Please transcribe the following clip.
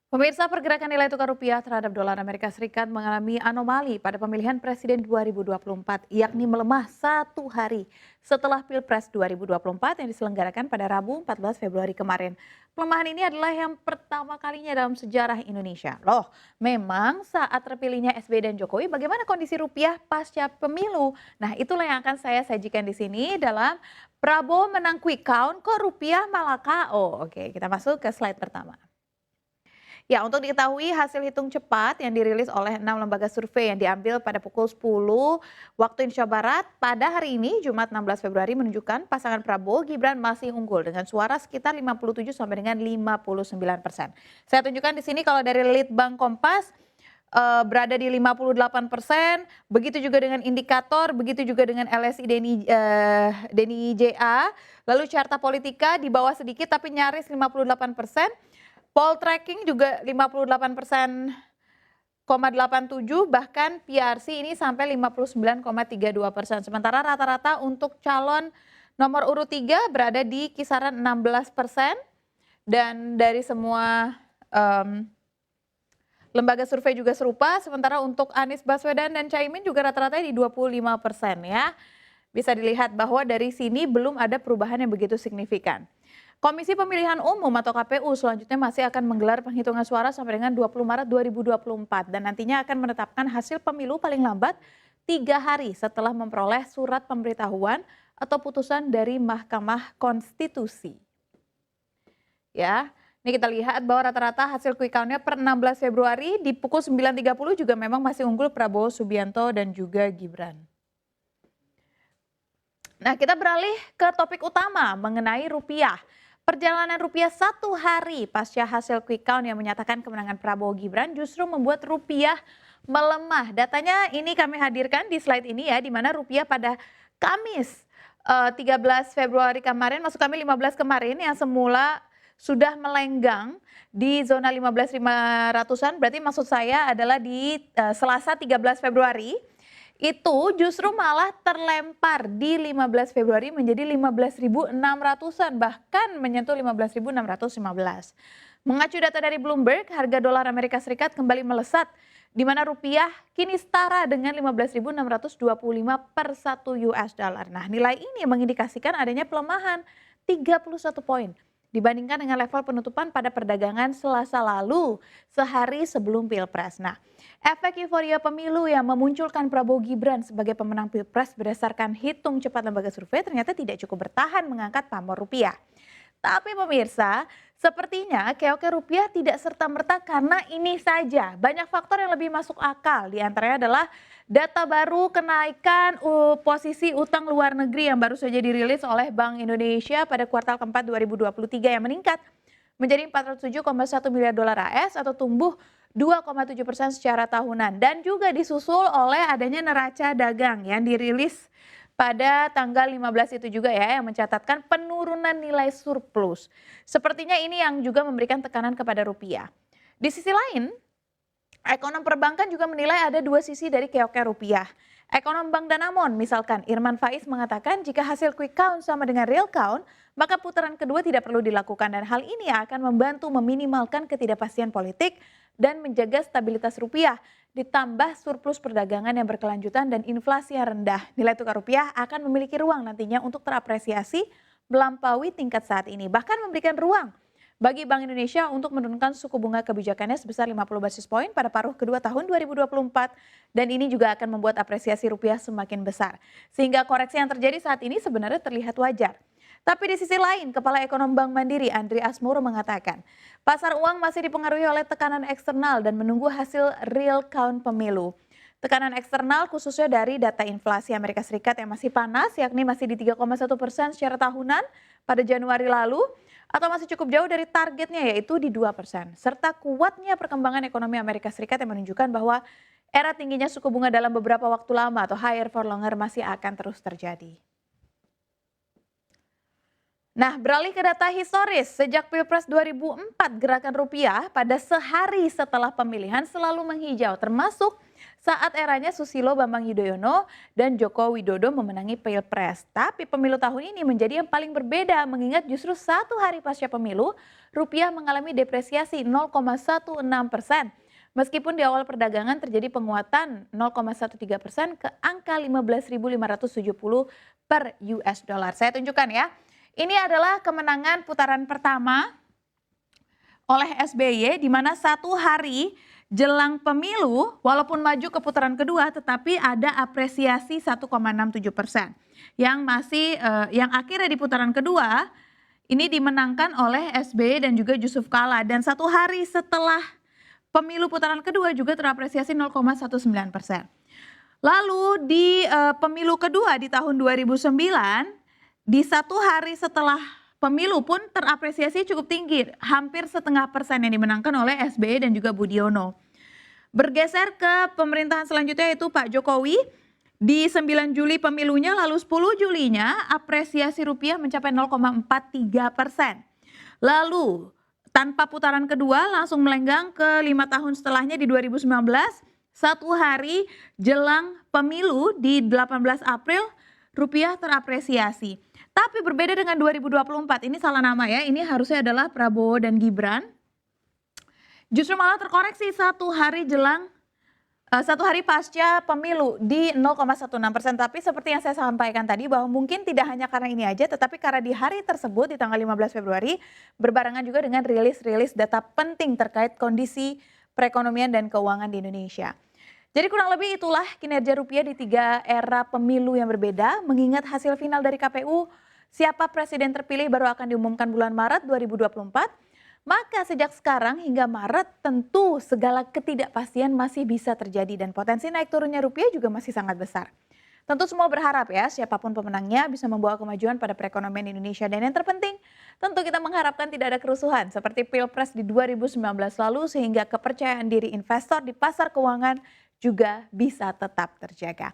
Pemirsa, pergerakan nilai tukar rupiah terhadap dolar Amerika Serikat mengalami anomali pada pemilihan presiden 2024, yakni melemah satu hari setelah Pilpres 2024 yang diselenggarakan pada Rabu 14 Februari kemarin. Pelemahan ini adalah yang pertama kalinya dalam sejarah Indonesia. Loh, memang saat terpilihnya SBY dan Jokowi, bagaimana kondisi rupiah pasca pemilu? Nah, itulah yang akan saya sajikan di sini dalam Prabowo menang quick count, kok rupiah malah KO. Oke, kita masuk ke slide pertama. Ya, untuk diketahui hasil hitung cepat yang dirilis oleh 6 lembaga survei yang diambil pada pukul 10 waktu Indonesia Barat pada hari ini Jumat 16 Februari menunjukkan pasangan Prabowo Gibran masih unggul dengan suara sekitar 57 sampai dengan 59%. Saya tunjukkan di sini kalau dari Litbang Kompas berada di 58%, begitu juga dengan indikator, begitu juga dengan LSI Deni JA, lalu carta politika di bawah sedikit tapi nyaris 58%. Poltreking juga 58,87, bahkan PRC ini sampai 59,32%. Sementara rata-rata untuk calon nomor urut 3 berada di kisaran 16%, dan dari semua lembaga survei juga serupa. Sementara untuk Anies Baswedan dan Caimin juga rata-rata di 25% ya. Bisa dilihat bahwa dari sini belum ada perubahan yang begitu signifikan. Komisi Pemilihan Umum atau KPU selanjutnya masih akan menggelar penghitungan suara sampai dengan 20 Maret 2024 dan nantinya akan menetapkan hasil pemilu paling lambat 3 hari setelah memperoleh surat pemberitahuan atau putusan dari Mahkamah Konstitusi. Ya, ini kita lihat bahwa rata-rata hasil quick count-nya per 16 Februari di pukul 9.30 juga memang masih unggul Prabowo Subianto dan juga Gibran. Nah, kita beralih ke topik utama mengenai rupiah. Perjalanan rupiah satu hari pasca hasil quick count yang menyatakan kemenangan Prabowo Gibran justru membuat rupiah melemah. Datanya ini kami hadirkan di slide ini ya, di mana rupiah pada Kamis 13 Februari kemarin, maksud kami 15 kemarin, yang semula sudah melenggang di zona 15.500-an, berarti maksud saya adalah di Selasa 13 Februari, itu justru malah terlempar di 15 Februari menjadi 15.600-an, bahkan menyentuh 15.615. Mengacu data dari Bloomberg, harga dolar Amerika Serikat kembali melesat, di mana rupiah kini setara dengan 15.625 per 1 US dollar. Nah, nilai ini mengindikasikan adanya pelemahan 31 poin dibandingkan dengan level penutupan pada perdagangan Selasa lalu, sehari sebelum Pilpres. Nah, efek euforia pemilu yang memunculkan Prabowo Gibran sebagai pemenang Pilpres berdasarkan hitung cepat lembaga survei ternyata tidak cukup bertahan mengangkat pamor rupiah. Tapi pemirsa, sepertinya keoke rupiah tidak serta-merta karena ini saja. Banyak faktor yang lebih masuk akal. Di antaranya adalah data baru kenaikan posisi utang luar negeri yang baru saja dirilis oleh Bank Indonesia pada kuartal keempat 2023 yang meningkat menjadi 407,1 miliar dolar AS atau tumbuh 2,7% secara tahunan. Dan juga disusul oleh adanya neraca dagang yang dirilis pada tanggal 15 itu juga ya, yang mencatatkan penurunan nilai surplus. Sepertinya ini yang juga memberikan tekanan kepada rupiah. Di sisi lain, ekonom perbankan juga menilai ada dua sisi dari keoke rupiah. Ekonom Bank Danamon misalkan Irman Faiz mengatakan jika hasil quick count sama dengan real count, maka putaran kedua tidak perlu dilakukan dan hal ini akan membantu meminimalkan ketidakpastian politik dan menjaga stabilitas rupiah. Ditambah surplus perdagangan yang berkelanjutan dan inflasi yang rendah, nilai tukar rupiah akan memiliki ruang nantinya untuk terapresiasi melampaui tingkat saat ini. Bahkan memberikan ruang bagi Bank Indonesia untuk menurunkan suku bunga kebijakannya sebesar 50 basis poin pada paruh kedua tahun 2024 dan ini juga akan membuat apresiasi rupiah semakin besar. Sehingga koreksi yang terjadi saat ini sebenarnya terlihat wajar. Tapi di sisi lain, Kepala Ekonom Bank Mandiri Andri Asmoro mengatakan, pasar uang masih dipengaruhi oleh tekanan eksternal dan menunggu hasil real count pemilu. Tekanan eksternal khususnya dari data inflasi Amerika Serikat yang masih panas, yakni masih di 3,1% secara tahunan pada Januari lalu, atau masih cukup jauh dari targetnya yaitu di 2%. Serta kuatnya perkembangan ekonomi Amerika Serikat yang menunjukkan bahwa era tingginya suku bunga dalam beberapa waktu lama atau higher for longer masih akan terus terjadi. Nah, beralih ke data historis, sejak Pilpres 2004, gerakan rupiah pada sehari setelah pemilihan selalu menghijau, termasuk saat eranya Susilo Bambang Yudhoyono dan Joko Widodo memenangi Pilpres. Tapi pemilu tahun ini menjadi yang paling berbeda, mengingat justru satu hari pasca pemilu, rupiah mengalami depresiasi 0,16%. Meskipun di awal perdagangan terjadi penguatan 0,13% ke angka 15.570 per US dollar. Saya tunjukkan ya. Ini adalah kemenangan putaran pertama oleh SBY di mana satu hari jelang pemilu walaupun maju ke putaran kedua tetapi ada apresiasi 1,67%. Yang akhirnya di putaran kedua ini dimenangkan oleh SBY dan juga Yusuf Kala, dan satu hari setelah pemilu putaran kedua juga terapresiasi 0,19%. Lalu di pemilu kedua di tahun 2009, di satu hari setelah pemilu pun terapresiasi cukup tinggi, hampir 0,5% yang dimenangkan oleh SBY dan juga Budiono. Bergeser ke pemerintahan selanjutnya yaitu Pak Jokowi, di 9 Juli pemilunya, lalu 10 Julinya apresiasi rupiah mencapai 0,43%. Lalu tanpa putaran kedua langsung melenggang ke 5 tahun setelahnya di 2019, satu hari jelang pemilu di 18 April, rupiah terapresiasi. Tapi berbeda dengan 2024, ini salah nama ya, ini harusnya adalah Prabowo dan Gibran. Justru malah terkoreksi satu hari pasca pemilu di 0,16%. Tapi seperti yang saya sampaikan tadi bahwa mungkin tidak hanya karena ini aja, tetapi karena di hari tersebut di tanggal 15 Februari berbarengan juga dengan rilis data penting terkait kondisi perekonomian dan keuangan di Indonesia. Jadi kurang lebih itulah kinerja rupiah di 3 era pemilu yang berbeda, mengingat hasil final dari KPU. Siapa presiden terpilih baru akan diumumkan bulan Maret 2024. Maka sejak sekarang hingga Maret tentu segala ketidakpastian masih bisa terjadi dan potensi naik turunnya rupiah juga masih sangat besar. Tentu semua berharap ya siapapun pemenangnya bisa membawa kemajuan pada perekonomian Indonesia. Dan yang terpenting tentu kita mengharapkan tidak ada kerusuhan seperti Pilpres di 2019 lalu sehingga kepercayaan diri investor di pasar keuangan juga bisa tetap terjaga.